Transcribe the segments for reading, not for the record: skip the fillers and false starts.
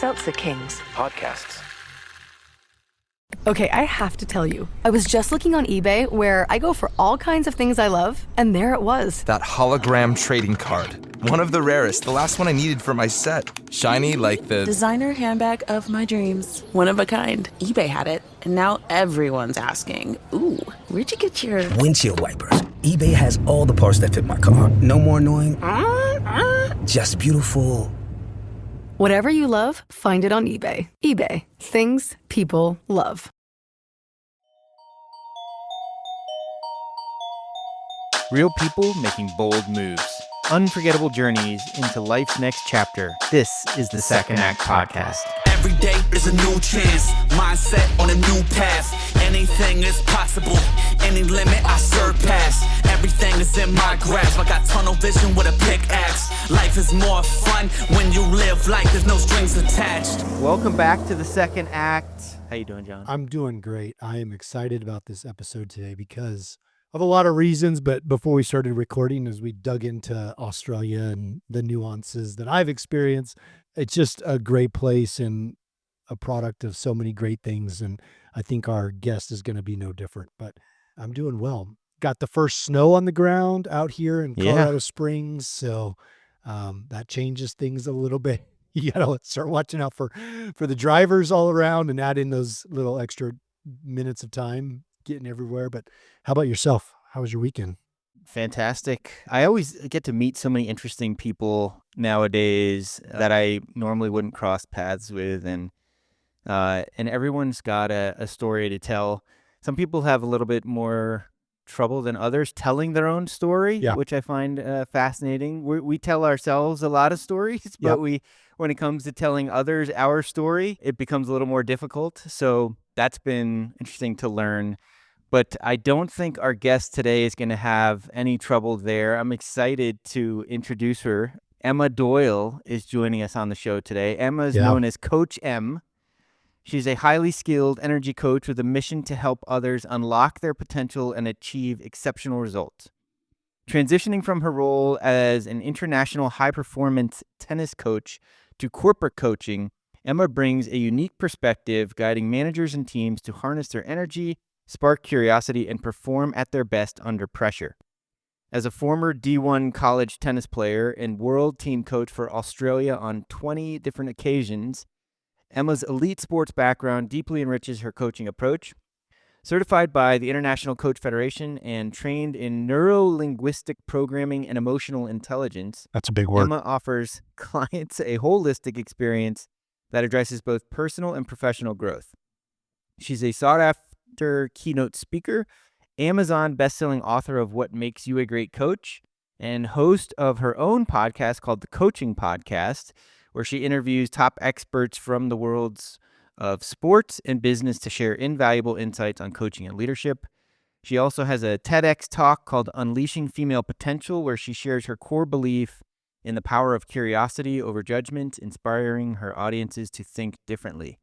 Seltzer Kings podcasts. Okay, I have to tell you, I was just looking on eBay where I go for all kinds of things I love, and there it was. That hologram trading card. One of the rarest, the last one I needed for my set. Shiny like the designer handbag of my dreams. One of a kind. eBay had it, and now everyone's asking, ooh, where'd you get your windshield wipers? eBay has all the parts that fit my car. No more annoying, just beautiful. Whatever you love, find it on eBay. eBay. Things people love. Real people making bold moves. Unforgettable journeys into life's next chapter. This is the Second Act Podcast. Every day is a new chance. Mindset on a new path. Anything is possible. Any limit I surpass. Everything is in my grasp. I got tunnel vision with a pickaxe. Life is more fun when you live like there's no strings attached. Welcome back to the Second Act. How you doing, John? I'm doing great. I am excited about this episode today because of a lot of reasons, but before we started recording, as we dug into Australia and the nuances that I've experienced, it's just a great place and a product of so many great things. And I think our guest is going to be no different, but I'm doing well. Got the first snow on the ground out here in Colorado Springs. So that changes things a little bit. You got to start watching out for the drivers all around and add in those little extra minutes of time getting everywhere. But how about yourself? How was your weekend? Fantastic. I always get to meet so many interesting people nowadays that I normally wouldn't cross paths with, and everyone's got a story to tell. Some people have a little bit more trouble than others telling their own story, which I find fascinating. We tell ourselves a lot of stories, but when it comes to telling others our story, it becomes a little more difficult. So that's been interesting to learn. But I don't think our guest today is going to have any trouble there. I'm excited to introduce her. Emma Doyle is joining us on the show today. Emma is known as Coach M. She's a highly skilled energy coach with a mission to help others unlock their potential and achieve exceptional results. Transitioning from her role as an international high-performance tennis coach to corporate coaching, Emma brings a unique perspective, guiding managers and teams to harness their energy, spark curiosity, and perform at their best under pressure. As a former D1 college tennis player and world team coach for Australia on 20 different occasions, Emma's elite sports background deeply enriches her coaching approach. Certified by the International Coach Federation and trained in neuro-linguistic programming and emotional intelligence, that's a big word. Emma offers clients a holistic experience that addresses both personal and professional growth. She's a sought-after keynote speaker, Amazon best-selling author of What Makes You a Great Coach, and host of her own podcast called The Coaching Podcast, where she interviews top experts from the worlds of sports and business to share invaluable insights on coaching and leadership. She also has a TEDx talk called Unleashing Female Potential, where she shares her core belief in the power of curiosity over judgment, inspiring her audiences to think differently.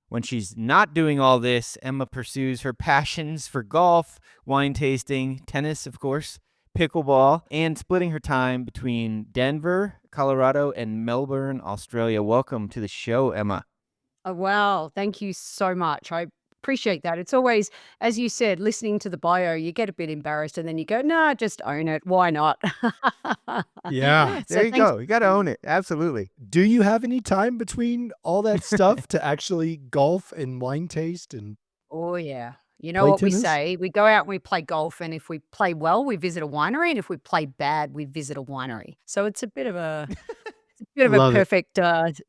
When she's not doing all this, Emma pursues her passions for golf, wine tasting, tennis, of course, pickleball, and splitting her time between Denver, Colorado, and Melbourne, Australia. Welcome to the show, Emma. Oh, wow. Thank you so much. I appreciate that. It's always, as you said, listening to the bio, you get a bit embarrassed and then you go, nah, just own it. Why not? Yeah. There you go. You got to own it. Absolutely. Do you have any time between all that stuff to actually golf and wine taste and Oh, yeah. You know play what we tennis? say? We go out and we play golf, and if we play well, we visit a winery, and if we play bad, we visit a winery. So it's a bit of a Love it. perfect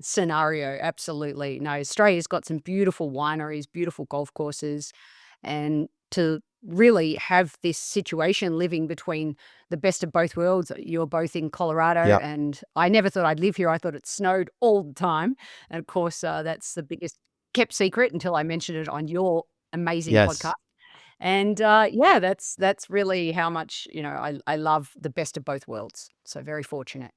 scenario. Absolutely. No, Australia's got some beautiful wineries, beautiful golf courses, and to really have this situation living between the best of both worlds. You're both in Colorado, Yeah. and I never thought I'd live here. I thought it snowed all the time. And of course, that's the biggest kept secret until I mentioned it on your amazing Yes. podcast. And yeah, that's really how much, I love the best of both worlds. So very fortunate.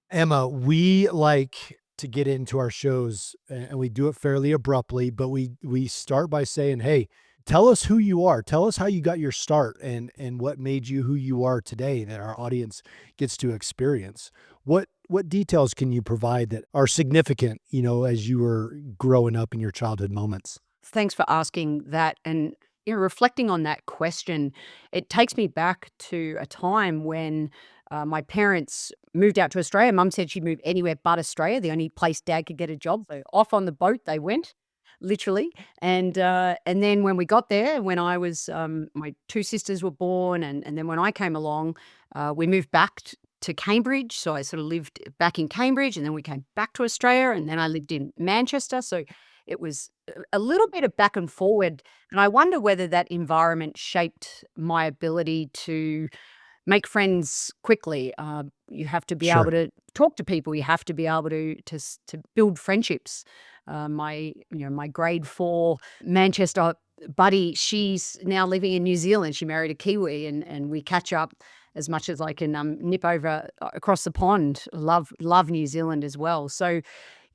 Emma, we like to get into our shows and we do it fairly abruptly, but we start by saying, hey, tell us who you are. Tell us how you got your start and what made you who you are today that our audience gets to experience. What what details can you provide that are significant, as you were growing up in your childhood moments? Thanks for asking that. And reflecting on that question, it takes me back to a time when my parents moved out to Australia. Mum said she'd move anywhere but Australia, the only place Dad could get a job. So off on the boat they went, literally. And then when we got there, when I was my two sisters were born, and then when I came along, we moved back to Cambridge. So I sort of lived back in Cambridge, and then we came back to Australia, and then I lived in Manchester. So it was a little bit of back and forward. And I wonder whether that environment shaped my ability to make friends quickly. You have to be able Sure. to talk to people. You have to be able to build friendships. My grade 4 Manchester buddy, she's now living in New Zealand. She married a Kiwi, and we catch up as much as I can nip over across the pond. Love New Zealand as well. So,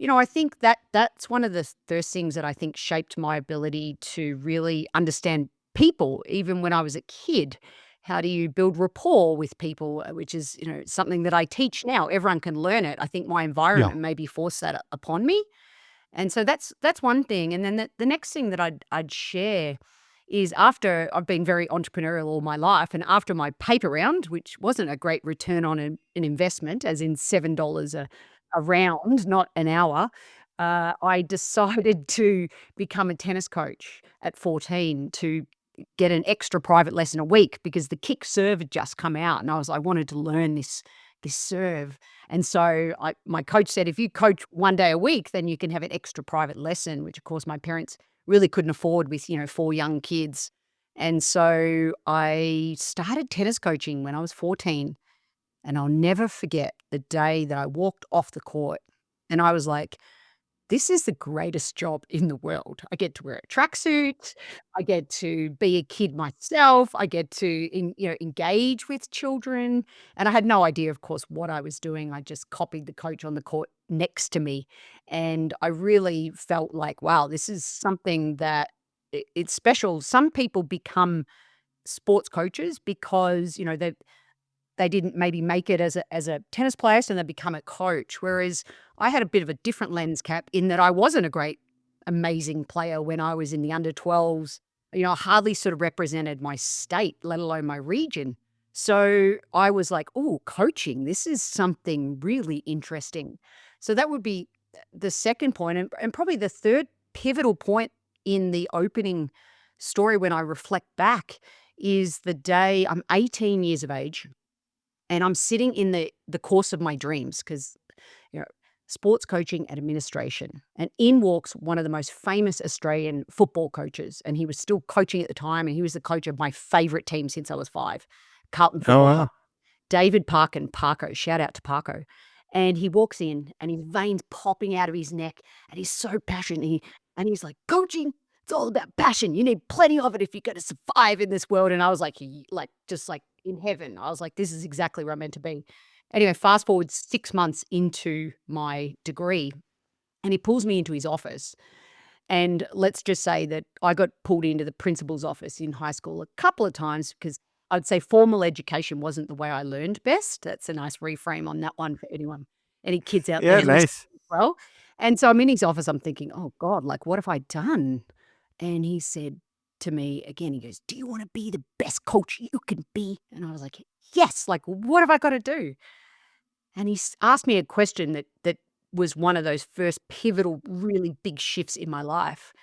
I think that's one of the first things that I think shaped my ability to really understand people, even when I was a kid. How do you build rapport with people, which is, something that I teach now. Everyone can learn it. I think my Yeah. environment maybe forced that upon me. And so that's one thing. And then the next thing that I'd share is, after I've been very entrepreneurial all my life, and after my paper round, which wasn't a great return on an investment, as in $7 a round, not an hour, I decided to become a tennis coach at 14 to get an extra private lesson a week, because the kick serve had just come out, and I wanted to learn this serve. And so my coach said, if you coach 1 day a week, then you can have an extra private lesson, which of course my parents really couldn't afford with, 4 young kids. And so I started tennis coaching when I was 14. And I'll never forget the day that I walked off the court, and I was like, this is the greatest job in the world. I get to wear a tracksuit. I get to be a kid myself. I get to engage with children. And I had no idea, of course, what I was doing. I just copied the coach on the court next to me. And I really felt like, wow, this is something that it's special. Some people become sports coaches because, they didn't maybe make it as a tennis player, so they become a coach. Whereas I had a bit of a different lens cap, in that I wasn't a great, amazing player when I was in the under 12s. I hardly sort of represented my state, let alone my region. So I was like, oh, coaching, this is something really interesting. So that would be the second point. And probably the third pivotal point in the opening story, when I reflect back, is the day I'm 18 years of age. And I'm sitting in the course of my dreams, because, sports coaching and administration. And in walks one of the most famous Australian football coaches. And he was still coaching at the time. And he was the coach of my favorite team since I was 5, Carlton Oh, Football wow. Club. David Parkin, Parko, shout out to Parko. And he walks in, and his veins popping out of his neck, and he's so passionate. And he's like, coaching, it's all about passion. You need plenty of it if you're going to survive in this world. And I was like, just like in heaven. I was like, this is exactly where I'm meant to be. Anyway, fast forward 6 months into my degree, and he pulls me into his office. And let's just say that I got pulled into the principal's office in high school a couple of times, because I'd say formal education wasn't the way I learned best. That's a nice reframe on that one for anyone, any kids out Yeah, there listening nice. as well. And so I'm in his office, I'm thinking, oh God, like, what have I done? And he said to me again, he goes, do you want to be the best coach you can be? And I was like, yes, like, what have I got to do? And he asked me a question that was one of those first pivotal, really big shifts in my life.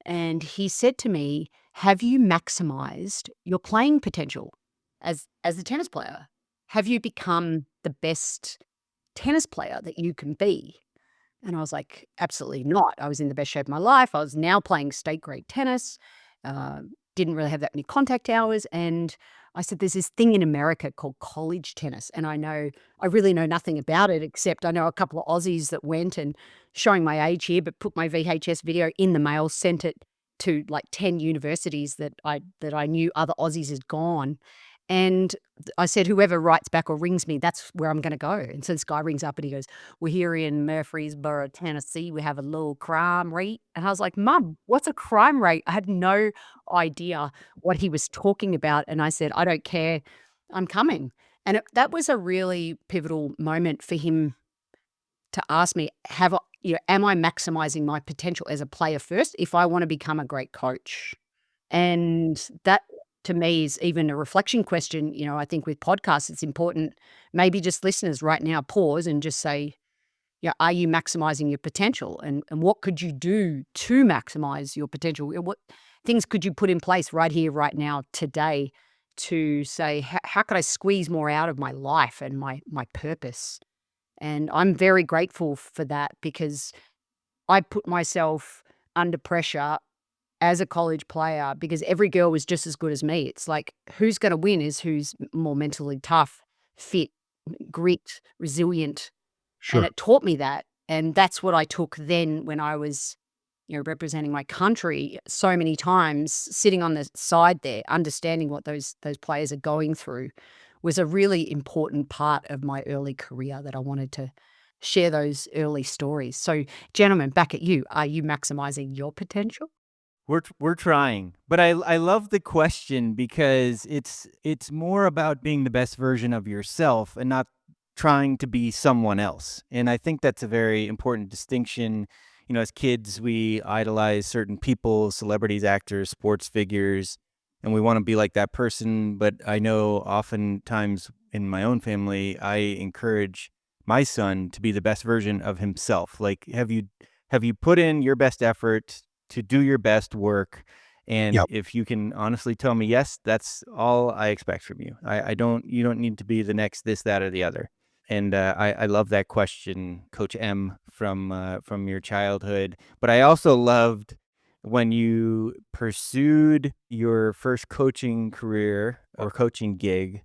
And he said to me, have you maximized your playing potential as a tennis player? Have you become the best tennis player that you can be? And I was like, absolutely not. I was in the best shape of my life. I was now playing state grade tennis, didn't really have that many contact hours. And I said, there's this thing in America called college tennis. And I really know nothing about it, except I know a couple of Aussies that went, and showing my age here, but put my VHS video in the mail, sent it to like 10 universities that I knew other Aussies had gone. And I said, whoever writes back or rings me, that's where I'm going to go. And so this guy rings up and he goes, we're here in Murfreesboro, Tennessee. We have a low crime rate. And I was like, Mum, what's a crime rate? I had no idea what he was talking about. And I said, I don't care. I'm coming. And that was a really pivotal moment for him to ask me, am I maximizing my potential as a player first if I want to become a great coach? And that to me is even a reflection question. I think with podcasts, it's important. Maybe just listeners right now pause and just say, are you maximizing your potential? And what could you do to maximize your potential? What things could you put in place right here, right now, today to say, how could I squeeze more out of my life and my purpose? And I'm very grateful for that because I put myself under pressure as a college player because every girl was just as good as me. It's like, who's going to win is who's more mentally tough, fit, grit, resilient. And it taught me that. And that's what I took then when I was, representing my country so many times, sitting on the side there, understanding what those players are going through was a really important part of my early career that I wanted to share those early stories. So, gentlemen, back at you. Are you maximizing your potential? We're trying, but I love the question because it's more about being the best version of yourself and not trying to be someone else. And I think that's a very important distinction. As kids, we idolize certain people, celebrities, actors, sports figures, and we want to be like that person. But I know oftentimes in my own family, I encourage my son to be the best version of himself. Like, have you put in your best effort to do your best work? And if you can honestly tell me, yes, that's all I expect from you. You don't need to be the next this, that, or the other. And I love that question, Coach M, from your childhood. But I also loved when you pursued your first coaching career or coaching gig,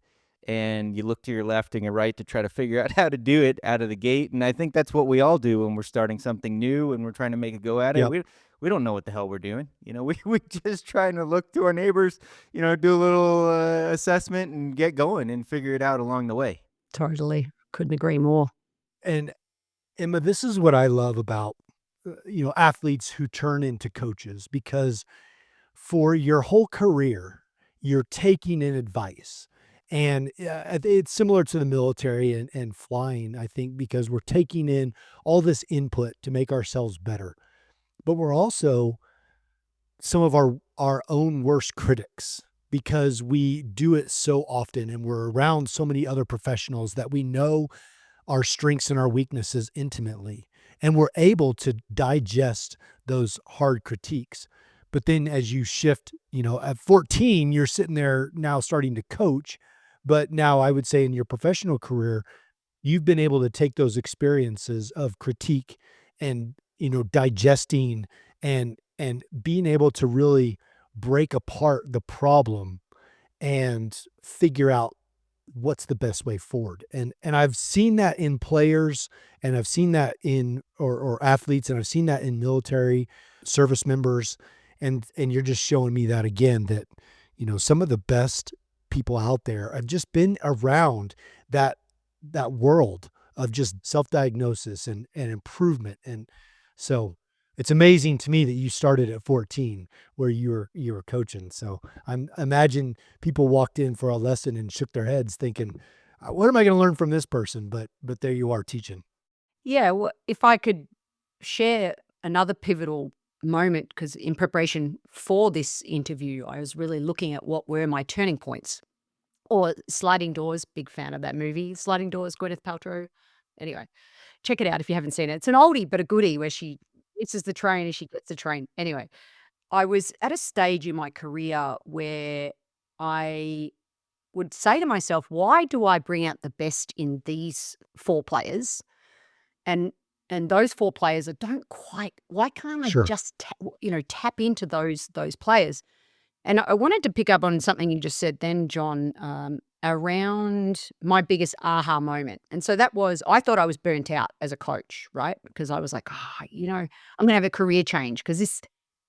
and you look to your left and your right to try to figure out how to do it out of the gate. And I think that's what we all do when we're starting something new and we're trying to make a go at it. We don't know what the hell we're doing. We just trying to look to our neighbors, do a little assessment and get going and figure it out along the way. Totally. Couldn't agree more. And Emma, this is what I love about athletes who turn into coaches, because for your whole career, you're taking in advice. And it's similar to the military and flying, I think, because we're taking in all this input to make ourselves better. But we're also some of our own worst critics because we do it so often and we're around so many other professionals that we know our strengths and our weaknesses intimately. And we're able to digest those hard critiques. But then as you shift, at 14, you're sitting there now starting to coach. But now I would say in your professional career, you've been able to take those experiences of critique and, digesting and being able to really break apart the problem and figure out what's the best way forward. And I've seen that in players, and I've seen that in or athletes, and I've seen that in military service members. And you're just showing me that again, that, some of the best people out there have just been around that world of just self-diagnosis and improvement. And so it's amazing to me that you started at 14 where you were coaching. So I imagine people walked in for a lesson and shook their heads thinking, what am I going to learn from this person? But there you are teaching. Yeah, well, if I could share another pivotal moment, because in preparation for this interview, I was really looking at what were my turning points. Or Sliding Doors, big fan of that movie. Sliding Doors, Gwyneth Paltrow. Anyway, check it out if you haven't seen it. It's an oldie but a goodie where she misses the train and she gets the train. Anyway, I was at a stage in my career where I would say to myself, why do I bring out the best in these four players? And those four players that don't quite, why can't I just tap into those players? And I wanted to pick up on something you just said then, John, around my biggest aha moment. And so that was, I thought I was burnt out as a coach, right? Because I was like, I'm going to have a career change because this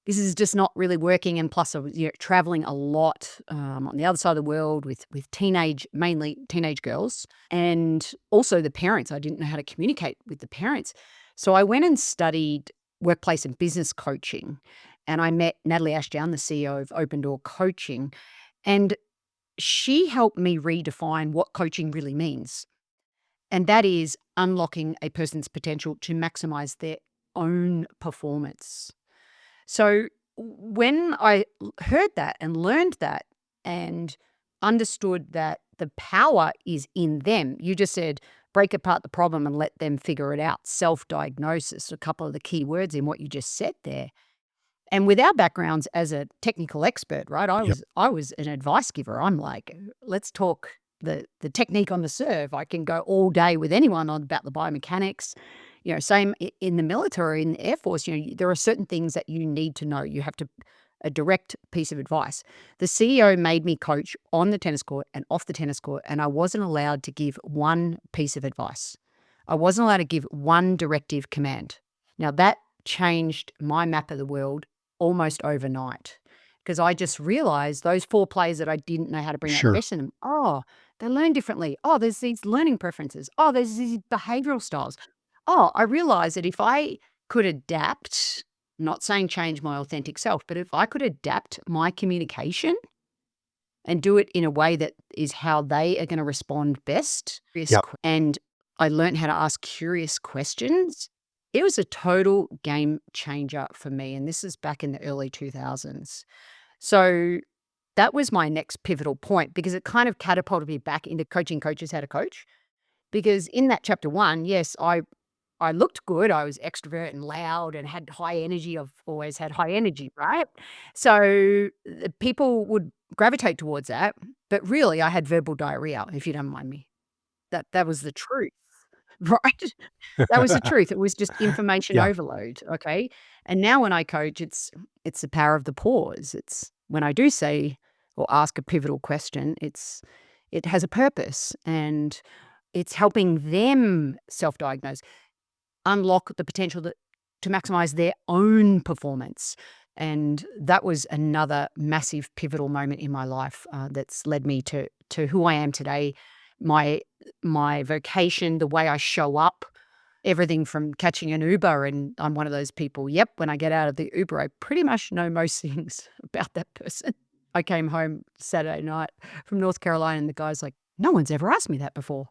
is just not really working. And plus I was traveling a lot on the other side of the world with mainly teenage girls, and also the parents. I didn't know how to communicate with the parents. So I went and studied workplace and business coaching. And I met Natalie Ashdown, the CEO of Open Door Coaching, and she helped me redefine what coaching really means. And that is unlocking a person's potential to maximize their own performance. So when I heard that and learned that and understood that the power is in them, you just said, break apart the problem and let them figure it out. Self-diagnosis, a couple of the key words in what you just said there. And with our backgrounds as a technical expert, right? Yep. I was an advice giver. I'm like, let's talk the technique on the serve. I can go all day with anyone on about the biomechanics. Same in the military, in the Air Force, there are certain things that you need to know. You have to a direct piece of advice. The CEO made me coach on the tennis court and off the tennis court, and I wasn't allowed to give one piece of advice. I wasn't allowed to give one directive command. Now that changed my map of the world almost overnight, because I just realized those 4 players that I didn't know how to bring out the Sure. best in them. Oh, they learn differently. Oh, there's these learning preferences. Oh, there's these behavioral styles. Oh, I realized that if I could adapt, not saying change my authentic self, but if I could adapt my communication and do it in a way that is how they are going to respond best, Yep. and I learned how to ask curious questions, it was a total game changer for me. And this is back in the early 2000s. So that was my next pivotal point, because it kind of catapulted me back into coaching coaches how to coach. Because in that chapter 1, yes, I looked good. I was extrovert and loud and had high energy. I've always had high energy, right? So people would gravitate towards that. But really, I had verbal diarrhea, if you don't mind me. That was the truth, right? That was the truth. It was just information Yeah. overload, okay? And now when I coach, it's the power of the pause. It's when I do say or ask a pivotal question, it has a purpose, and it's helping them self-diagnose, unlock the potential to maximize their own performance. And that was another massive pivotal moment in my life that's led me to who I am today, my vocation, the way I show up, everything from catching an Uber. And I'm one of those people, yep, when I get out of the Uber, I pretty much know most things about that person. I came home Saturday night from North Carolina, and the guy's like, no one's ever asked me that before.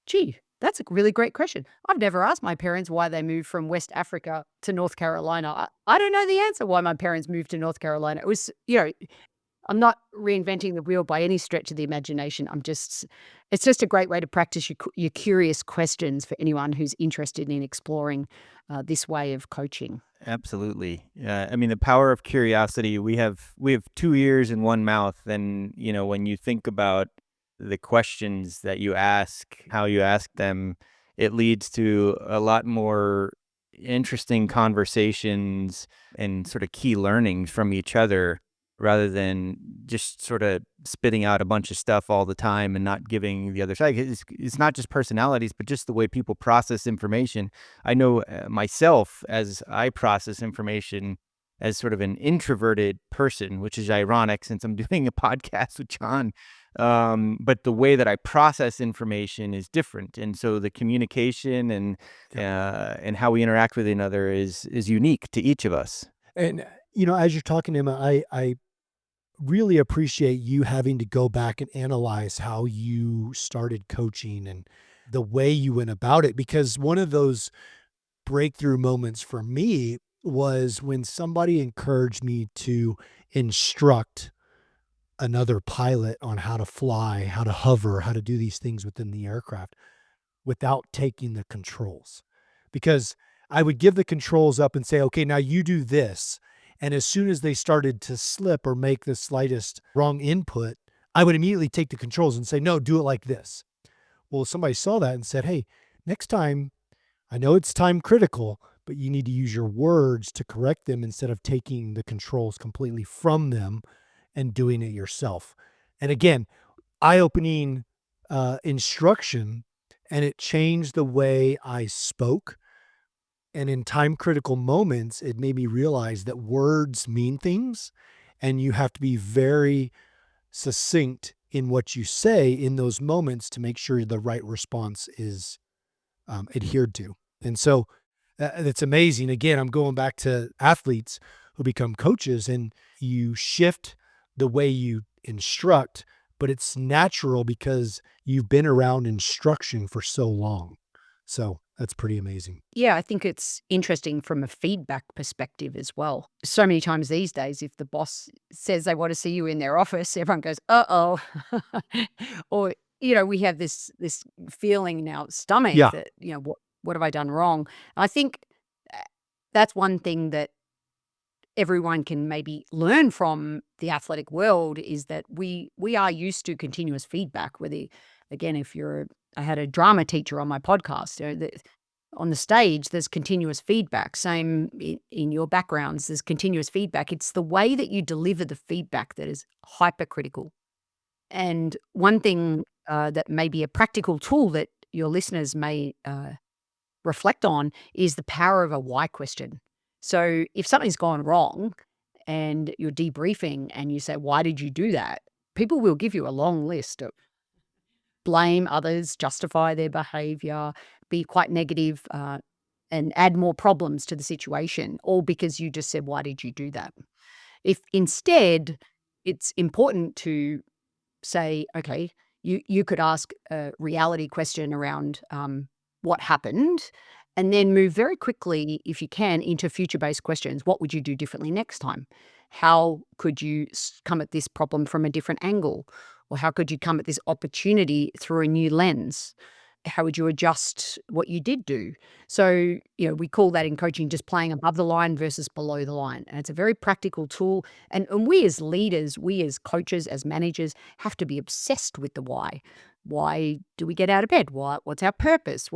Gee, that's a really great question. I've never asked my parents why they moved from West Africa to North Carolina. I don't know the answer why my parents moved to North Carolina. It was, I'm not reinventing the wheel by any stretch of the imagination. It's just a great way to practice your curious questions for anyone who's interested in exploring this way of coaching. Absolutely. I mean, the power of curiosity. We have 2 ears and 1 mouth, and when you think about the questions that you ask, how you ask them, it leads to a lot more interesting conversations and sort of key learnings from each other, rather than just sort of spitting out a bunch of stuff all the time and not giving the other side. It's not just personalities, but just the way people process information. I know myself, as I process information as sort of an introverted person, which is ironic since I'm doing a podcast with John. But the way that I process information is different. And so the communication and how we interact with another is unique to each of us. And, as you're talking, Emma, I really appreciate you having to go back and analyze how you started coaching and the way you went about it. Because one of those breakthrough moments for me was when somebody encouraged me to instruct another pilot on how to fly, how to hover, how to do these things within the aircraft without taking the controls. Because I would give the controls up and say, okay, now you do this. And as soon as they started to slip or make the slightest wrong input, I would immediately take the controls and say, no, do it like this. Well, somebody saw that and said, hey, next time, I know it's time critical, but you need to use your words to correct them instead of taking the controls completely from them and doing it yourself. And again, eye-opening instruction, and it changed the way I spoke. And in time critical moments, it made me realize that words mean things, and you have to be very succinct in what you say in those moments to make sure the right response is adhered to. And so it's amazing. Again, I'm going back to athletes who become coaches, and you shift the way you instruct, but it's natural because you've been around instruction for so long. So that's pretty amazing. Yeah, I think it's interesting from a feedback perspective as well. So many times these days, if the boss says they want to see you in their office, everyone goes, "Uh-oh." Or, we have this feeling in our stomach Yeah. that, what have I done wrong? I think uh, that's one thing that everyone can maybe learn from the athletic world is that we are used to continuous feedback. Whether, again, if I had a drama teacher on my podcast, on the stage, there's continuous feedback. Same in your backgrounds, there's continuous feedback. It's the way that you deliver the feedback that is hypercritical. And one thing that may be a practical tool that your listeners may reflect on is the power of a why question. So if something's gone wrong and you're debriefing and you say, "Why did you do that?" People will give you a long list of blame others, justify their behavior, be quite negative, and add more problems to the situation, all because you just said, "Why did you do that?" If instead it's important to say, okay, you could ask a reality question around what happened, and then move very quickly, if you can, into future-based questions. What would you do differently next time? How could you come at this problem from a different angle? Or how could you come at this opportunity through a new lens? How would you adjust what you did do? So, we call that in coaching just playing above the line versus below the line. And it's a very practical tool. And we as leaders, we as coaches, as managers, have to be obsessed with the why. Why do we get out of bed? What's our purpose?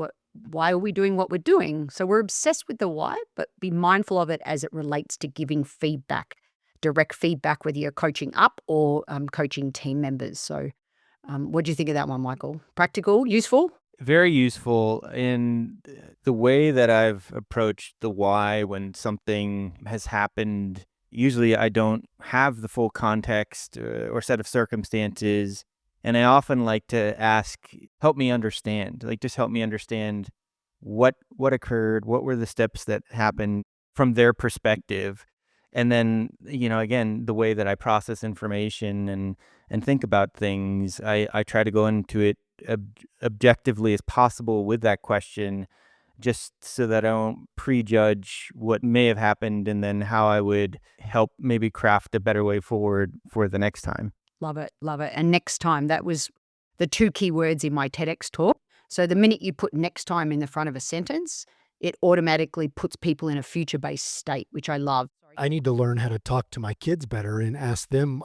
Why are we doing what we're doing? So we're obsessed with the why, but be mindful of it as it relates to giving feedback, direct feedback, whether you're coaching up or coaching team members. So what do you think of that one, Michael? Practical, useful? Very useful in the way that I've approached the why when something has happened. Usually I don't have the full context or set of circumstances. And I often like to ask, help me understand, like just help me understand what occurred, what were the steps that happened from their perspective. And then, again, the way that I process information and think about things, I try to go into it objectively as possible with that question, just so that I don't prejudge what may have happened and then how I would help maybe craft a better way forward for the next time. Love it, love it. And next time, that was the two key words in my TEDx talk. So the minute you put next time in the front of a sentence, it automatically puts people in a future-based state, which I love. I need to learn how to talk to my kids better and ask them,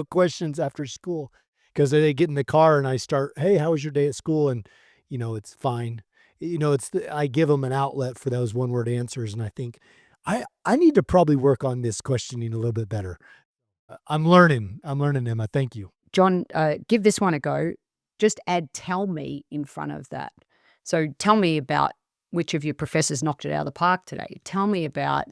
questions after school. Because they get in the car and I start, "Hey, how was your day at school?" And, it's fine. I give them an outlet for those one-word answers. And I think I need to probably work on this questioning a little bit better. I'm learning, Emma. Thank you. John, give this one a go. Just add "tell me" in front of that. So tell me about which of your professors knocked it out of the park today. Tell me about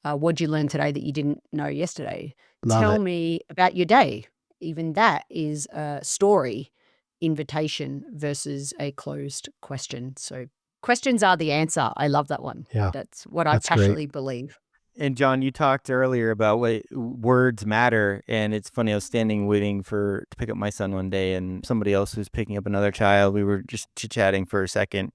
what you learn today that you didn't know yesterday. Love Tell it. me about your day. Even that is a story invitation versus a closed question. So questions are the answer. I love that one. Yeah, That's what I that's great. passionately believe. And John, you talked earlier about what words matter, and it's funny. I was standing waiting to pick up my son one day, and somebody else was picking up another child. We were just chit-chatting for a second,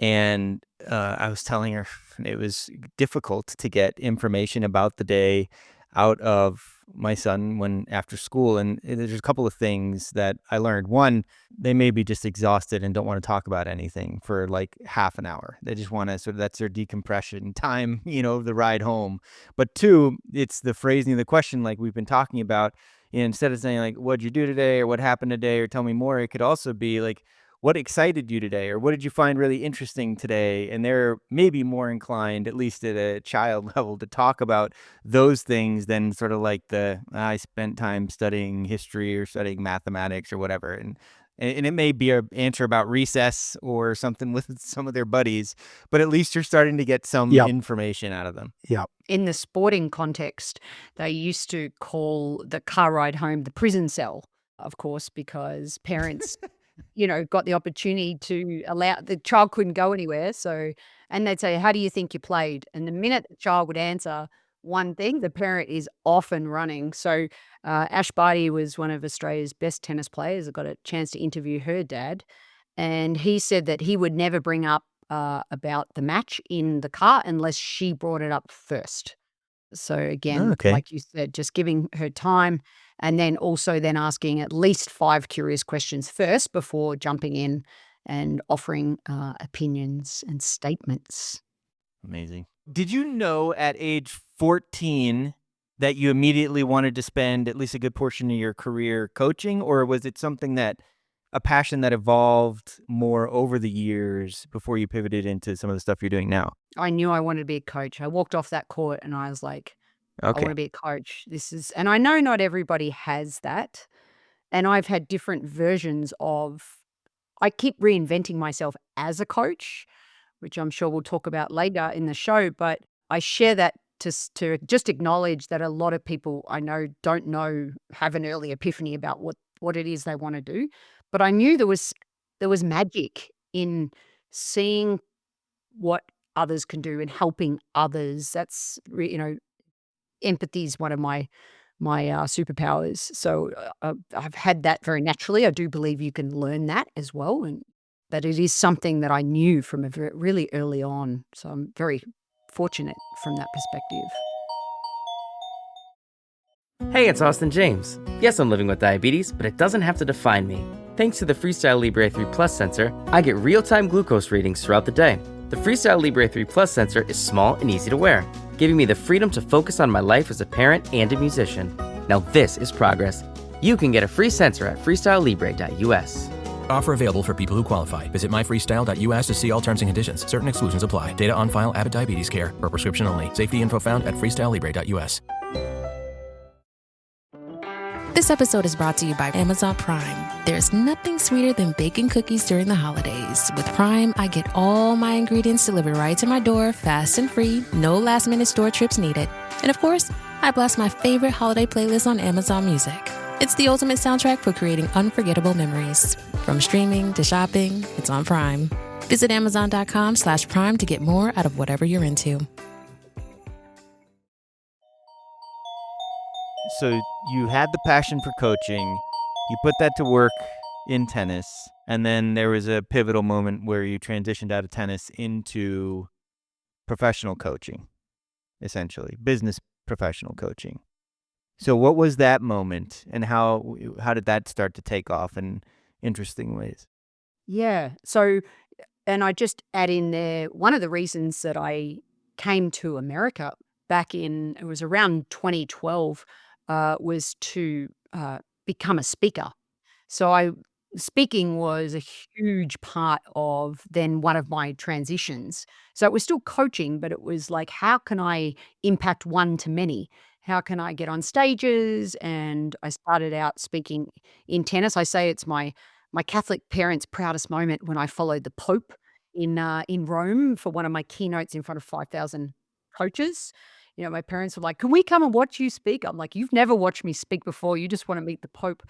and I was telling her it was difficult to get information about the day out of my son when after school. And there's a couple of things that I learned. One, they may be just exhausted and don't want to talk about anything for like half an hour. They just want to that's their decompression time, the ride home. But two, it's the phrasing of the question like we've been talking about. Instead of saying like, "What'd you do today?" or "What happened today?" or "Tell me more," it could also be like, "What excited you today?" or "What did you find really interesting today?" And they're maybe more inclined, at least at a child level, to talk about those things than sort of like I spent time studying history or studying mathematics or whatever. And it may be an answer about recess or something with some of their buddies, but at least you're starting to get some Yep. information out of them. Yeah. In the sporting context, they used to call the car ride home the prison cell, of course, because parents got the opportunity to allow the child couldn't go anywhere. So, and they'd say, "How do you think you played?" And the minute the child would answer, one thing, the parent is off and running. So Ash Barty was one of Australia's best tennis players. I got a chance to interview her dad, and he said that he would never bring up about the match in the car unless she brought it up first. So again, Okay. like you said, just giving her time, and then also then asking at least 5 curious questions first before jumping in and offering opinions and statements. Amazing. Did you know at age 14 that you immediately wanted to spend at least a good portion of your career coaching, or was it something that a passion that evolved more over the years before you pivoted into some of the stuff you're doing now? I knew I wanted to be a coach. I walked off that court and I was like, I want Okay. to be a coach. And I know not everybody has that. And I've had different versions of, I keep reinventing myself as a coach, which I'm sure we'll talk about later in the show. But I share that to just acknowledge that a lot of people I know don't know, have an early epiphany about what it is they want to do. But I knew there was magic in seeing what others can do and helping others. That's empathy is one of my superpowers. So I've had that very naturally. I do believe you can learn that as well, and that it is something that I knew from really early on. So I'm very fortunate from that perspective. Hey, it's Austin James. Yes, I'm living with diabetes, but it doesn't have to define me. Thanks to the Freestyle Libre 3 Plus sensor, I get real-time glucose readings throughout the day. The Freestyle Libre 3 Plus sensor is small and easy to wear, giving me the freedom to focus on my life as a parent and a musician. Now this is progress. You can get a free sensor at freestylelibre.us. Offer available for people who qualify. Visit myfreestyle.us to see all terms and conditions. Certain exclusions apply. Data on file. Abbott Diabetes Care. For prescription only. Safety info found at freestylelibre.us. This episode is brought to you by Amazon Prime. There's nothing sweeter than baking cookies during the holidays. With Prime, I get all my ingredients delivered right to my door, fast and free, no last-minute store trips needed. And of course, I blast my favorite holiday playlist on Amazon Music. It's the ultimate soundtrack for creating unforgettable memories. From streaming to shopping, it's on Prime. Visit Amazon.com/Prime to get more out of whatever you're into. So you had the passion for coaching, you put that to work in tennis, and then there was a pivotal moment where you transitioned out of tennis into professional coaching, essentially, business professional coaching. So what was that moment, and how did that start to take off in interesting ways? Yeah. So, and I just add in there, one of the reasons that I came to America it was around 2012, was to become a speaker. So speaking was a huge part of then one of my transitions. So it was still coaching, but it was like, how can I impact one to many? How can I get on stages? And I started out speaking in tennis. I say it's my Catholic parents' proudest moment when I followed the Pope in Rome for one of my keynotes in front of 5,000 coaches. My parents were like, "Can we come and watch you speak?" I'm like, "You've never watched me speak before. You just want to meet the Pope."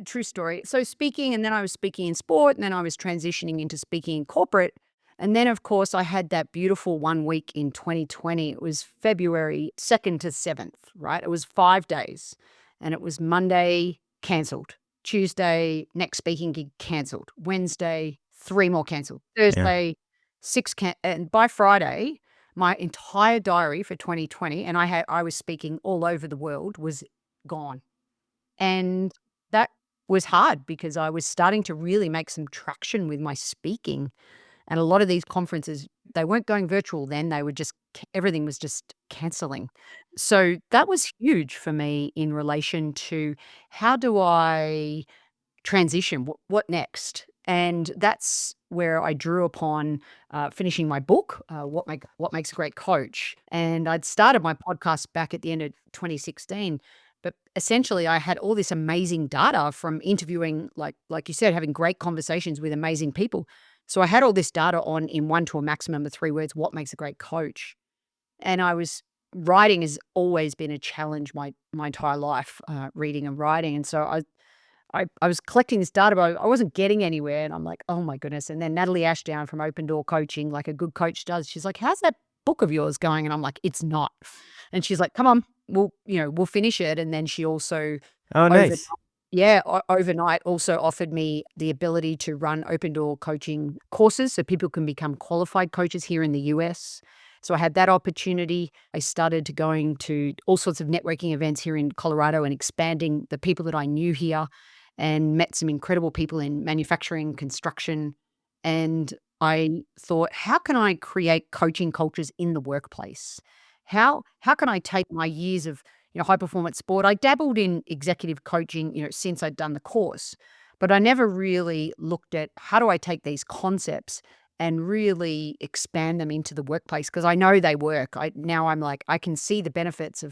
True story. So speaking, and then I was speaking in sport, and then I was transitioning into speaking in corporate. And then, of course, I had that beautiful 1 week in 2020. It was February 2nd to 7th, right? It was 5 days. And it was Monday, cancelled. Tuesday, next speaking gig, cancelled. Wednesday, 3 more cancelled. Thursday, 6 and by Friday, my entire diary for 2020, and I was speaking all over the world, was gone. And that was hard because I was starting to really make some traction with my speaking. And a lot of these conferences, they weren't going virtual then. They were just, everything was just canceling. So that was huge for me in relation to how do I transition? What next? And that's where I drew upon finishing my book, What Makes a Great Coach. And I'd started my podcast back at the end of 2016. But essentially, I had all this amazing data from interviewing, like you said, having great conversations with amazing people. So I had all this data on, in 1 to a maximum of 3 words, what makes a great coach. And writing has always been a challenge my entire life, reading and writing. And so I was collecting this data, but I wasn't getting anywhere. And I'm like, oh my goodness. And then Natalie Ashdown from Open Door Coaching, like a good coach does, she's like, how's that book of yours going? And I'm like, it's not. And she's like, come on, we'll finish it. And then she also Oh, nice. overnight also offered me the ability to run open door coaching courses so people can become qualified coaches here in the US. So I had that opportunity. I started going to all sorts of networking events here in Colorado and expanding the people that I knew here, and met some incredible people in manufacturing, construction. And I thought, how can I create coaching cultures in the workplace? How can I take my years of high performance sport? I dabbled in executive coaching, since I'd done the course, but I never really looked at how do I take these concepts and really expand them into the workplace, because I know they work. I'm like, I can see the benefits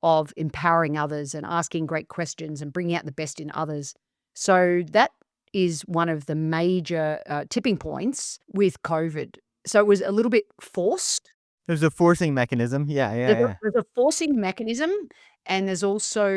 of empowering others and asking great questions and bringing out the best in others. So that is one of the major tipping points with COVID. So it was a little bit forced. There's a forcing mechanism. Yeah, yeah, yeah. There's a forcing mechanism, and there's also,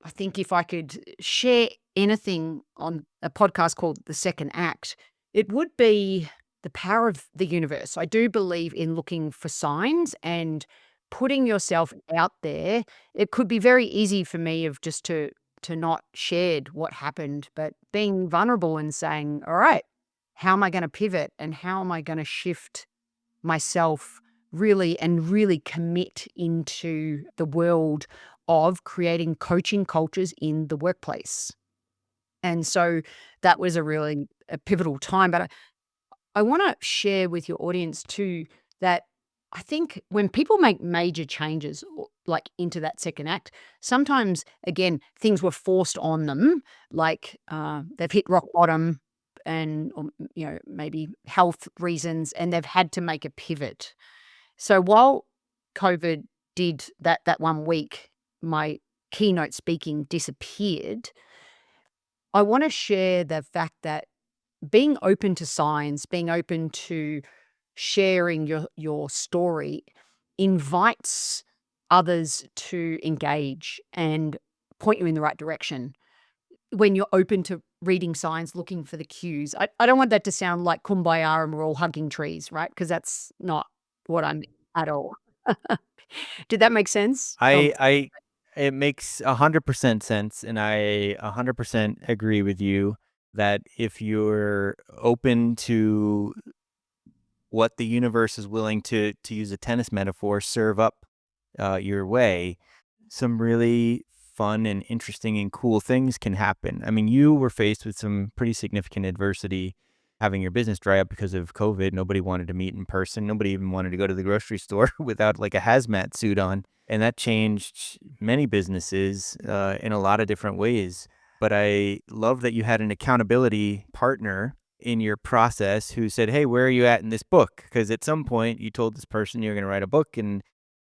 I think if I could share anything on a podcast called The Second Act, it would be the power of the universe. I do believe in looking for signs and putting yourself out there. It could be very easy for me of just to not shared what happened, but being vulnerable and saying, all right, how am I going to pivot and how am I going to shift myself really commit into the world of creating coaching cultures in the workplace. And so that was a pivotal time. But I want to share with your audience too that I think when people make major changes like into that second act, sometimes again things were forced on them, like they've hit rock bottom and maybe health reasons, and they've had to make a pivot. So while COVID did that 1 week, my keynote speaking disappeared. I want to share the fact that being open to signs, being open to sharing your story invites others to engage and point you in the right direction. When you're open to reading signs, looking for the cues. I don't want that to sound like kumbaya and we're all hugging trees, right? Because that's not what I'm at all. Did that make sense? It makes 100% sense, and I 100% agree with you that if you're open to what the universe is willing to use a tennis metaphor, serve up your way, some really fun and interesting and cool things can happen. I mean, you were faced with some pretty significant adversity having your business dry up because of COVID. Nobody wanted to meet in person. Nobody even wanted to go to the grocery store without like a hazmat suit on. And that changed many businesses in a lot of different ways. But I love that you had an accountability partner in your process who said, hey, where are you at in this book? Because at some point you told this person you're going to write a book, and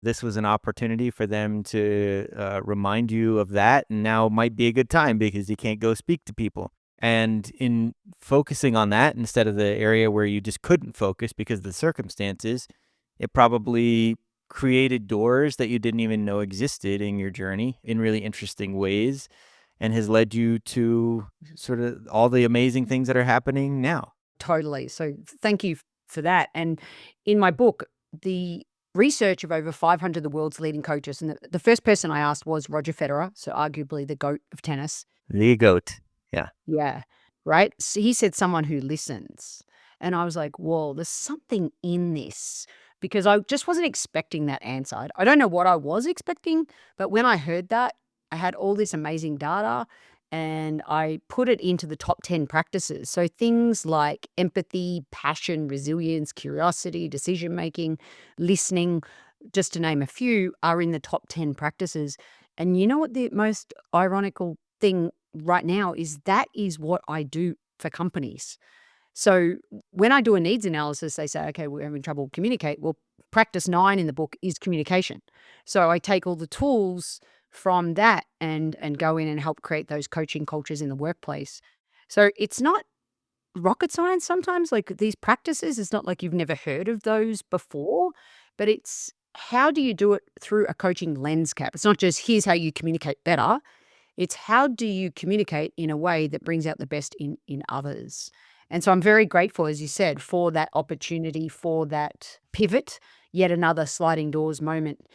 this was an opportunity for them to remind you of that. And now might be a good time because you can't go speak to people. And in focusing on that instead of the area where you just couldn't focus because of the circumstances, it probably created doors that you didn't even know existed in your journey in really interesting ways, and has led you to sort of all the amazing things that are happening now. Totally. So thank you for that. And in my book, the research of over 500 of the world's leading coaches, and the first person I asked was Roger Federer, so arguably the GOAT of tennis. The GOAT. Yeah. Yeah. Right. So he said someone who listens. And I was like, whoa, there's something in this, because I just wasn't expecting that answer. I don't know what I was expecting, but when I heard that, I had all this amazing data and I put it into the top 10 practices. So things like empathy, passion, resilience, curiosity, decision-making, listening, just to name a few, are in the top 10 practices. And you know what the most ironical thing right now is? That is what I do for companies. So when I do a needs analysis, they say, okay, we're having trouble communicate. Well, practice 9 in the book is communication. So I take all the tools from that and go in and help create those coaching cultures in the workplace. So it's not rocket science sometimes, like these practices. It's not like you've never heard of those before, but it's how do you do it through a coaching lens cap? It's not just here's how you communicate better. It's how do you communicate in a way that brings out the best in others. And so I'm very grateful, as you said, for that opportunity, for that pivot, yet another sliding doors moment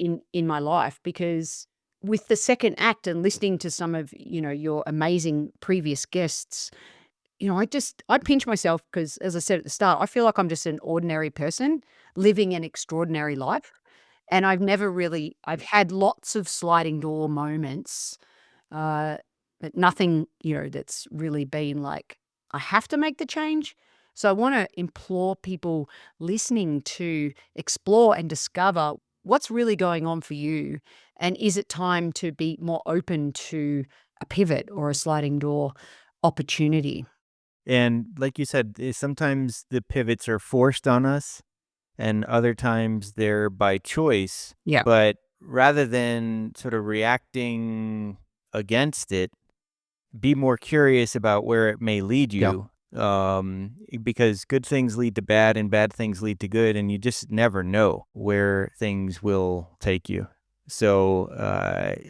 in my life, because with the second act and listening to some of, your amazing previous guests, I pinch myself because, as I said at the start, I feel like I'm just an ordinary person living an extraordinary life. And I've had lots of sliding door moments, uh, but nothing, that's really been like, I have to make the change. So I want to implore people listening to explore and discover what's really going on for you. And is it time to be more open to a pivot or a sliding door opportunity? And like you said, sometimes the pivots are forced on us, and other times they're by choice. Yeah. But rather than sort of reacting against it, be more curious about where it may lead Yeah. you. Because good things lead to bad and bad things lead to good, and you just never know where things will take you. So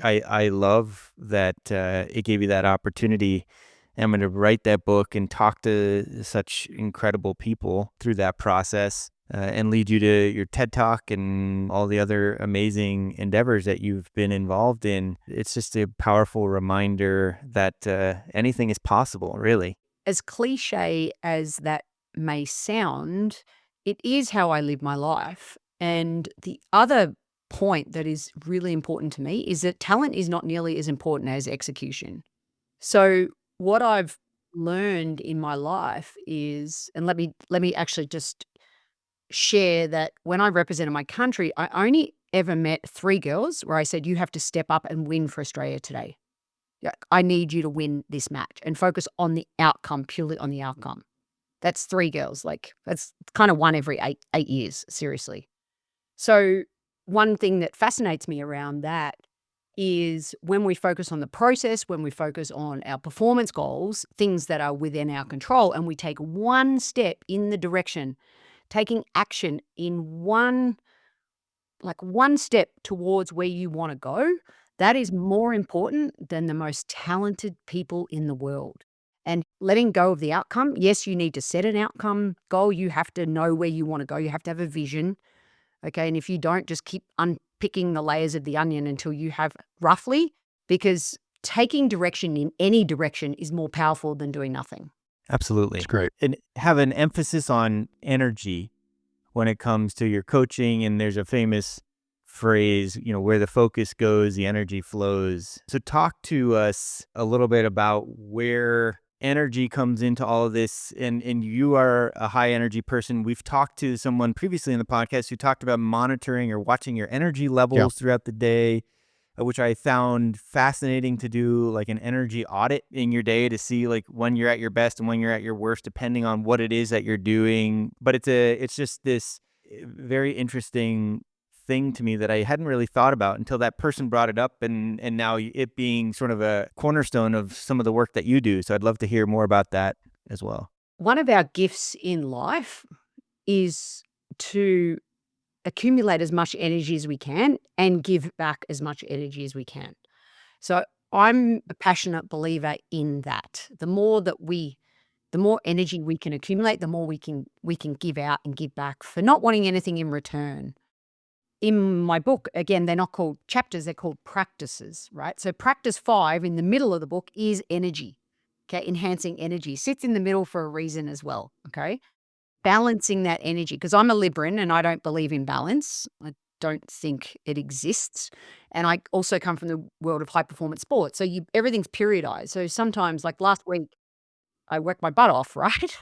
I love that it gave you that opportunity. I'm going to write that book and talk to such incredible people through that process, and lead you to your TED Talk and all the other amazing endeavors that you've been involved in. It's just a powerful reminder that anything is possible, really. As cliche as that may sound, it is how I live my life. And the other point that is really important to me is that talent is not nearly as important as execution. So what I've learned in my life is, and let me actually just share that when I represented my country, I only ever met 3 girls where I said, "You have to step up and win for Australia today. Yeah, I need you to win this match and focus on the outcome, purely on the outcome." That's 3 girls, like, that's kind of one every 8 years, seriously. So, one thing that fascinates me around that is when we focus on the process, when we focus on our performance goals, things that are within our control, and we take one step in the direction, taking action in one step towards where you wanna go, that is more important than the most talented people in the world. And letting go of the outcome, yes, you need to set an outcome goal, you have to know where you wanna go, you have to have a vision, okay? And if you don't, just keep unpicking the layers of the onion until you have roughly, because taking direction in any direction is more powerful than doing nothing. Absolutely. It's great. And have an emphasis on energy when it comes to your coaching. And there's a famous phrase, where the focus goes, the energy flows. So talk to us a little bit about where energy comes into all of this. And you are a high energy person. We've talked to someone previously in the podcast who talked about monitoring or watching your energy levels throughout the day, which I found fascinating to do, like an energy audit in your day to see like when you're at your best and when you're at your worst, depending on what it is that you're doing. But it's just this very interesting thing to me that I hadn't really thought about until that person brought it up, and now it being sort of a cornerstone of some of the work that you do. So I'd love to hear more about that as well. One of our gifts in life is to accumulate as much energy as we can and give back as much energy as we can. So I'm a passionate believer in that. The more energy we can accumulate, the more we can give out and give back for not wanting anything in return. In my book, again, they're not called chapters, they're called practices, right? So practice 5 in the middle of the book is energy. Okay, enhancing energy sits in the middle for a reason as well. Okay, balancing that energy, because I'm a Libran and I don't believe in balance. I don't think it exists. And I also come from the world of high performance sports. So everything's periodized. So sometimes, like last week, I worked my butt off, right?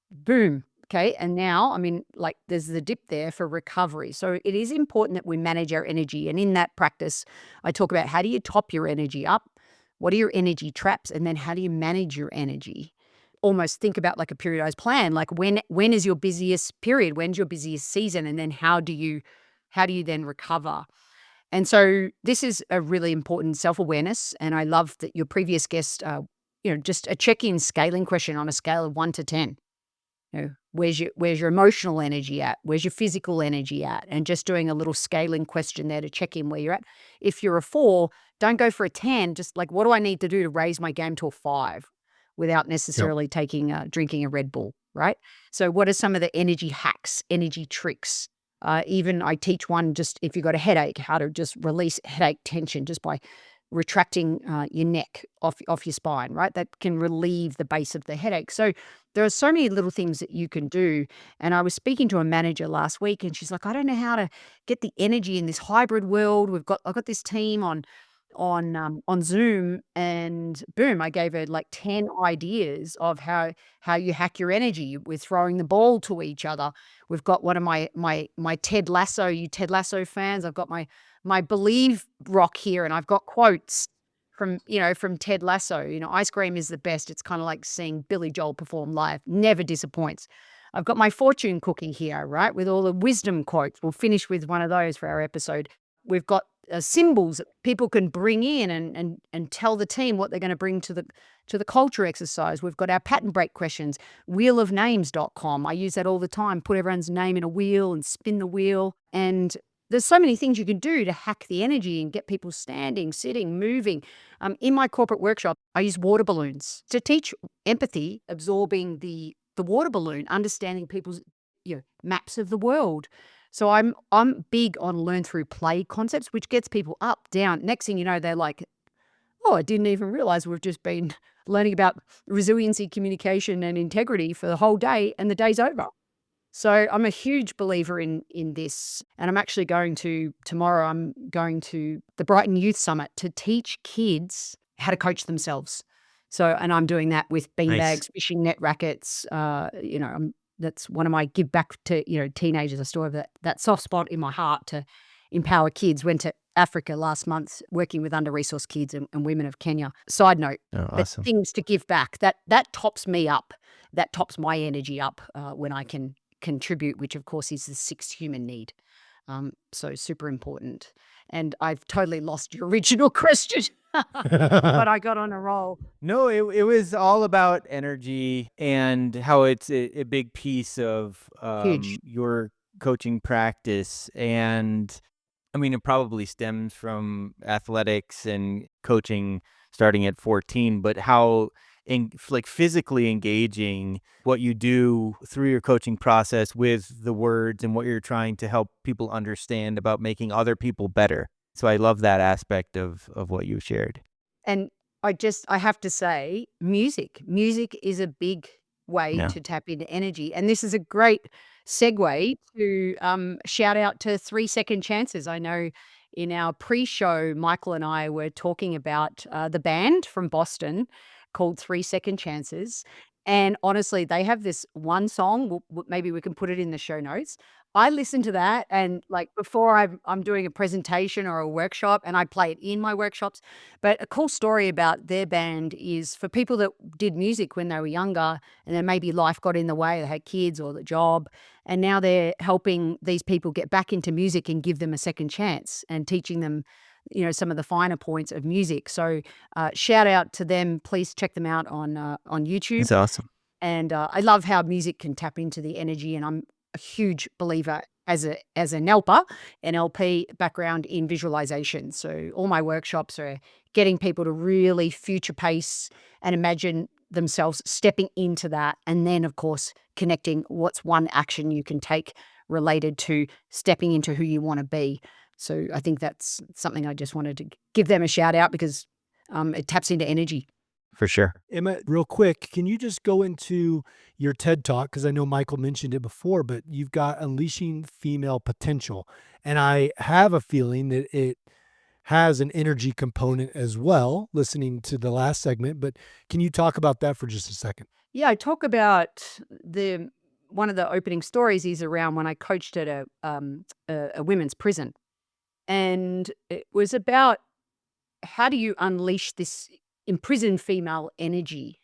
Boom. Okay. And now, I mean, like there's the dip there for recovery. So it is important that we manage our energy. And in that practice, I talk about how do you top your energy up? What are your energy traps? And then how do you manage your energy? Almost think about like a periodized plan. Like when is your busiest period? When's your busiest season? And then how do you then recover? And so this is a really important self-awareness. And I love that your previous guest, just a check-in scaling question on a scale of 1 to 10. Where's your emotional energy at? Where's your physical energy at? And just doing a little scaling question there to check in where you're at. If you're a 4, don't go for a 10. Just like, what do I need to do to raise my game to a 5 without necessarily drinking a Red Bull, right? So what are some of the energy hacks, energy tricks Even I teach one just if you've got a headache, how to just release headache tension just by retracting your neck off your spine, right? That can relieve the base of the headache. So there are so many little things that you can do. And I was speaking to a manager last week, and she's like, I don't know how to get the energy in this hybrid world. I've got this team on Zoom, and boom, I gave her like 10 ideas of how you hack your energy. We're throwing the ball to each other. We've got one of my Ted Lasso, you Ted Lasso fans. I've got my Believe rock here, and I've got quotes from Ted Lasso. Ice cream is the best. It's kind of like seeing Billy Joel perform live. Never disappoints. I've got my fortune cookie here, right, with all the wisdom quotes. We'll finish with one of those for our episode. We've got symbols that people can bring in and tell the team what they're going to bring to the culture exercise. We've got our pattern break questions, wheelofnames.com. I use that all the time. Put everyone's name in a wheel and spin the wheel. And there's so many things you can do to hack the energy and get people standing, sitting, moving. In my corporate workshop, I use water balloons to teach empathy, absorbing the water balloon, understanding people's maps of the world. So I'm big on learn through play concepts, which gets people up, down. Next thing you know, they're like, oh, I didn't even realize we've just been learning about resiliency, communication, and integrity for the whole day, and the day's over. So I'm a huge believer in this. And I'm actually tomorrow, I'm going to the Brighton Youth Summit to teach kids how to coach themselves. And I'm doing that with beanbags, Nice. fishing net rackets. That's one of my give back to teenagers. I still have that soft spot in my heart to empower kids. Went to Africa last month working with under-resourced kids and women of Kenya. Side note, Oh, but awesome. things to give back. That tops me up. That tops my energy up when I can contribute, which of course is the sixth human need. So super important. And I've totally lost your original question, but I got on a roll. No, it was all about energy and how it's a big piece of Huge. your coaching practice. And I mean, it probably stems from athletics and coaching starting at 14, but how physically engaging what you do through your coaching process with the words and what you're trying to help people understand about making other people better. So I love that aspect of what you shared. And I have to say, music is a big way Yeah. to tap into energy. And this is a great segue to shout out to 3 Second Chances. I know in our pre-show, Michael and I were talking about the band from Boston called 3 Second Chances. And honestly, they have this one song. Maybe we can put it in the show notes. I listen to that, and like before I'm doing a presentation or a workshop, and I play it in my workshops. But a cool story about their band is for people that did music when they were younger, and then maybe life got in the way, they had kids or the job, and now they're helping these people get back into music and give them a second chance and teaching them, some of the finer points of music. So shout out to them. Please check them out on YouTube. It's awesome. And I love how music can tap into the energy. And I'm a huge believer as an NLP background in visualization. So all my workshops are getting people to really future pace and imagine themselves stepping into that. And then, of course, connecting what's one action you can take related to stepping into who you want to be. So I think that's something I just wanted to give them a shout out because it taps into energy. For sure. Emma, real quick, can you just go into your TED Talk? Because I know Michael mentioned it before, but you've got Unleashing Female Potential. And I have a feeling that it has an energy component as well, listening to the last segment. But can you talk about that for just a second? Yeah, I talk about one of the opening stories is around when I coached at a women's prison. And it was about how do you unleash this imprisoned female energy?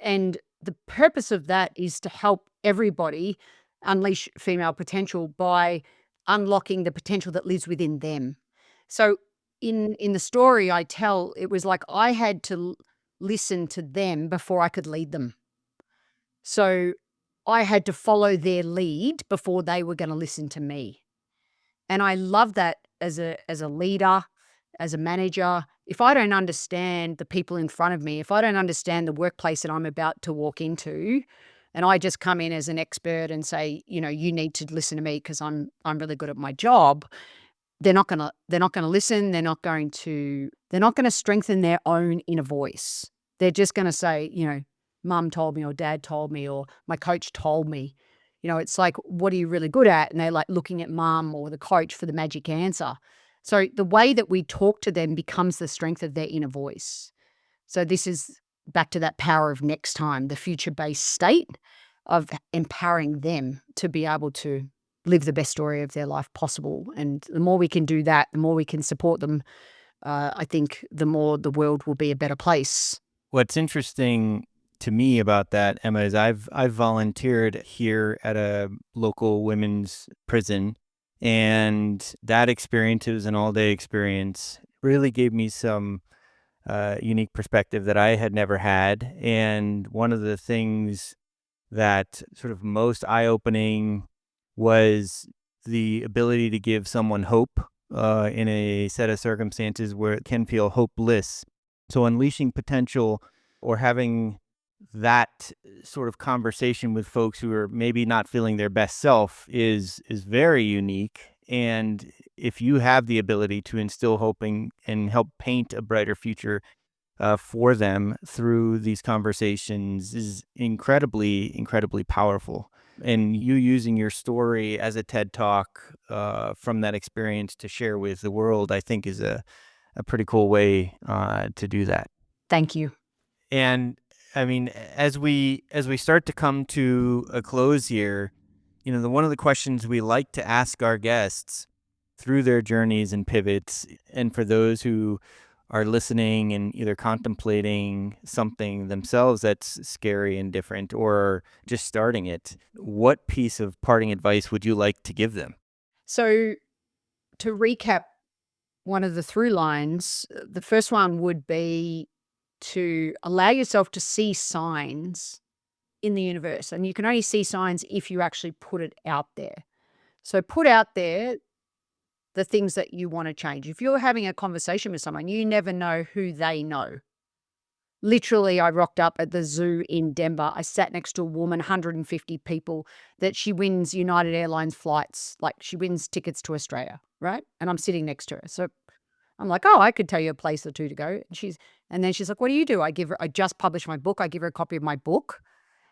And the purpose of that is to help everybody unleash female potential by unlocking the potential that lives within them. So in the story I tell, it was like I had to listen to them before I could lead them. So I had to follow their lead before they were going to listen to me. And I love that as a leader, as a manager. If I don't understand the people in front of me, if I don't understand the workplace that I'm about to walk into, and I just come in as an expert and say, you need to listen to me because I'm really good at my job, they're not gonna listen. They're not going to strengthen their own inner voice. They're just gonna say, mum told me or dad told me or my coach told me. It's like, what are you really good at? And they're like looking at mum or the coach for the magic answer. So the way that we talk to them becomes the strength of their inner voice. So this is back to that power of next time, the future-based state of empowering them to be able to live the best story of their life possible. And the more we can do that, the more we can support them, I think the more the world will be a better place. What's interesting to me about that, Emma, is I've volunteered here at a local women's prison, and that experience, it was an all-day experience, really gave me some unique perspective that I had never had. And one of the things that sort of most eye-opening was the ability to give someone hope in a set of circumstances where it can feel hopeless. So unleashing potential or having that sort of conversation with folks who are maybe not feeling their best self is very unique. And if you have the ability to instill hope and help paint a brighter future for them through these conversations is incredibly, incredibly powerful. And you using your story as a TED Talk from that experience to share with the world, I think is a pretty cool way to do that. Thank you. And I mean, as we start to come to a close here, one of the questions we like to ask our guests through their journeys and pivots, and for those who are listening and either contemplating something themselves that's scary and different or just starting it, what piece of parting advice would you like to give them? So to recap one of the through lines, the first one would be to allow yourself to see signs in the universe. And you can only see signs if you actually put it out there. So put out there the things that you want to change. If you're having a conversation with someone, you never know who they know. Literally, I rocked up at the zoo in Denver. I sat next to a woman, 150 people, that she wins United Airlines flights. Like she wins tickets to Australia, right? And I'm sitting next to her. So I'm like, oh, I could tell you a place or two to go. And then she's like, what do you do? I just published my book. I give her a copy of my book.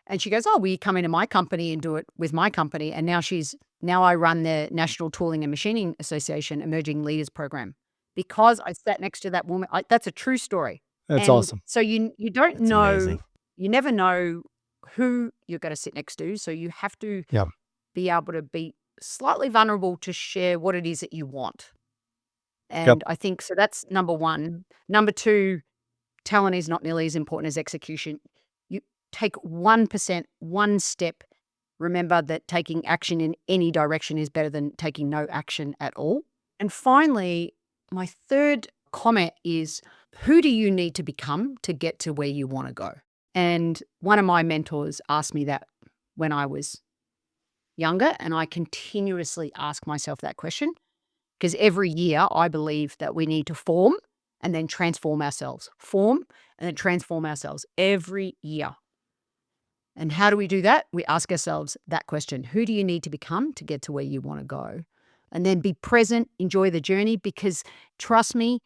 And she goes, oh, will you come into my company and do it with my company? And now I run the National Tooling and Machining Association Emerging Leaders Program because I sat next to that woman. That's a true story. That's awesome. So you don't That's know, amazing. You never know who you're going to sit next to. So you have to be able to be slightly vulnerable to share what it is that you want. And I think, so that's number one. Number two, talent is not nearly as important as execution. You take 1%, one step. Remember that taking action in any direction is better than taking no action at all. And finally, my third comment is, who do you need to become to get to where you want to go? And one of my mentors asked me that when I was younger, and I continuously ask myself that question because every year I believe that we need to form and then transform ourselves. Form and then transform ourselves every year. And how do we do that? We ask ourselves that question. Who do you need to become to get to where you want to go? And then be present, enjoy the journey, because trust me,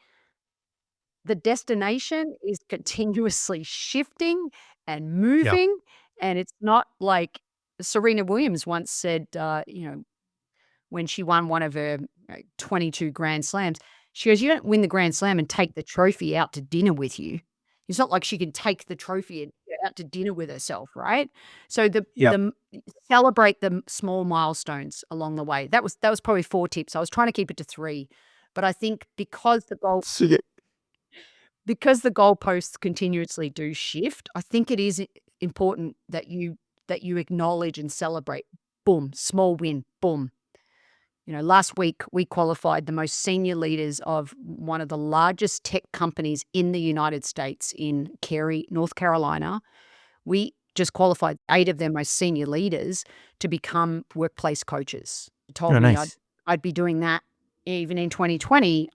the destination is continuously shifting and moving. And it's not like Serena Williams once said, when she won one of her 22 Grand Slams, she goes, you don't win the Grand Slam and take the trophy out to dinner with you. It's not like she can take the trophy out to dinner with herself, right? So the celebrate the small milestones along the way. That was probably 4 tips. I was trying to keep it to 3, but I think because the goalposts continuously do shift, I think it is important that you acknowledge and celebrate. Boom, small win. Boom. Last week we qualified the most senior leaders of one of the largest tech companies in the United States in Curi, North Carolina. We just qualified 8 of their most senior leaders to become workplace coaches. Told me I'd be doing that even in 2020.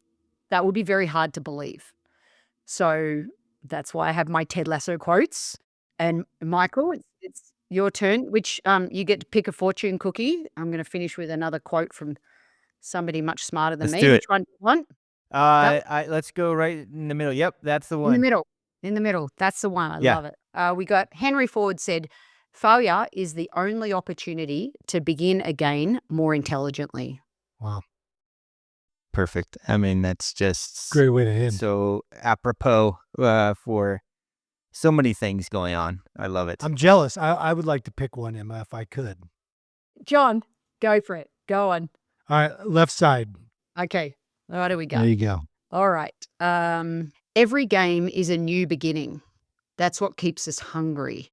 That would be very hard to believe. So that's why I have my Ted Lasso quotes. And Michael, your turn, which you get to pick a fortune cookie. I'm going to finish with another quote from somebody much smarter than Let's me. do Which it. one do you want? That Let's go right in the middle. Yep, that's the in the one. middle. In the middle. That's the one. I Yeah. love it. We got Henry Ford said, "Failure is the only opportunity to begin again more intelligently." Wow. Perfect. I mean, that's just Great way to end. so apropos for so many things going on. I love it. I'm jealous. I would like to pick one, Emma, if I could. John, go for it. Go on. All right, left side. Okay. What do we got? There you go. All right. Every game is a new beginning. That's what keeps us hungry.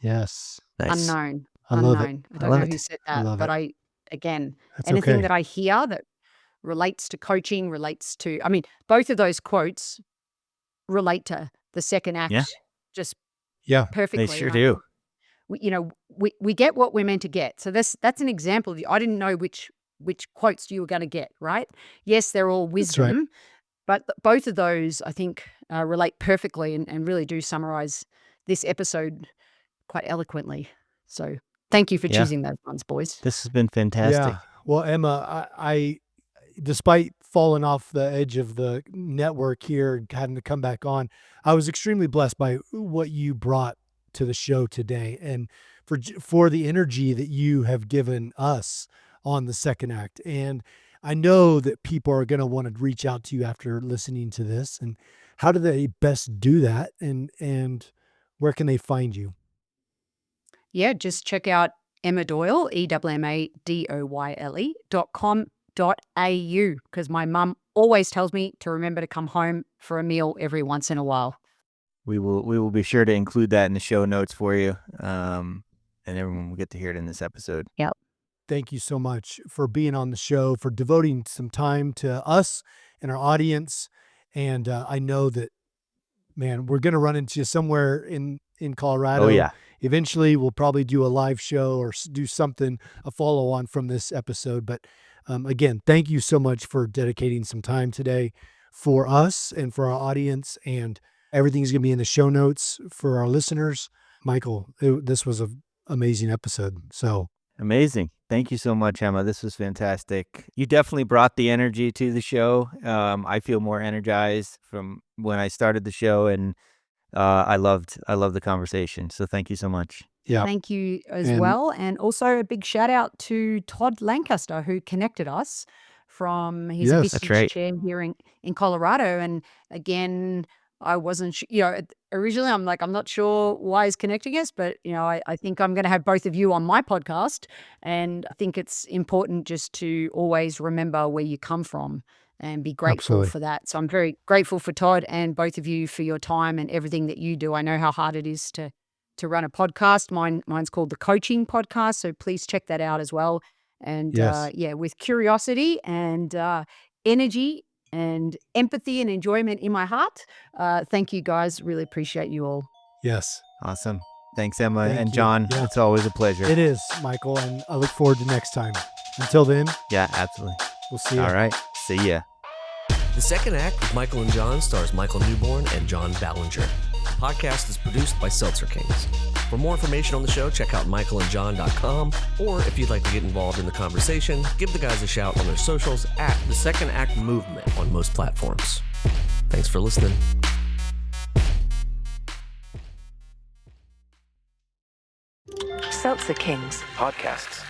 Yes. Nice. Unknown. I love it. Unknown. I don't love know it. who said I that, love but it. That's anything okay. that I hear that relates to coaching, relates to, I mean, both of those quotes relate to the second act Yeah. just Yeah. perfectly. They sure And do. we get what we're meant to get. So that's an example. I didn't know which quotes you were going to get, right? Yes, they're all That's right. wisdom, but both of those, I think, relate perfectly and really do summarize this episode quite eloquently. So thank you for Yeah. choosing those ones, boys. This has been fantastic. Yeah. Well, Emma, I despite falling off the edge of the network here and having to come back on, I was extremely blessed by what you brought to the show today, and for the energy that you have given us on the second act. And I know that people are going to want to reach out to you after listening to this. And how do they best do that? And where can they find you? Yeah, just check out Emma Doyle, EMMADOYLE.com.au, because my mum always tells me to remember to come home for a meal every once in a while. We will be sure to include that in the show notes for you. And everyone will get to hear it in this episode. Yep. Thank you so much for being on the show, for devoting some time to us and our audience. And I know that, man, we're going to run into you somewhere in Colorado. Oh, yeah. Eventually, we'll probably do a live show or do something, a follow-on from this episode. But again, thank you so much for dedicating some time today for us and for our audience. And everything's going to be in the show notes for our listeners. Michael, this was an amazing episode. So amazing. Thank you so much, Emma. This was fantastic. You definitely brought the energy to the show. I feel more energized from when I started the show, and I loved the conversation. So thank you so much. Yeah. Thank you as well. And also a big shout out to Todd Lancaster, who connected us from his Yes. vintage That's right. chair here in Colorado. And again, I wasn't sure, originally I'm like, I'm not sure why he's connecting us, but, I think I'm going to have both of you on my podcast. And I think it's important just to always remember where you come from and be grateful Absolutely. for that. So I'm very grateful for Todd and both of you for your time and everything that you do. I know how hard it is to run a podcast. Mine's called the Coaching Podcast. So please check that out as well. And Yes. with curiosity and energy and empathy and enjoyment in my heart. Thank you guys. Really appreciate you all. Yes. Awesome. Thanks, Emma Thank and you. John. Yeah. It's always a pleasure. It is, Michael, and I look forward to next time. Until then, Yeah, absolutely. we'll see you. All right. See ya. The Second Act with Michael and John stars Michael Newborn and John Ballinger. The podcast is produced by Seltzer Kings. For more information on the show, check out michaelandjohn.com, or if you'd like to get involved in the conversation, give the guys a shout on their socials at The Second Act Movement on most platforms. Thanks for listening. Seltzer Kings Podcasts.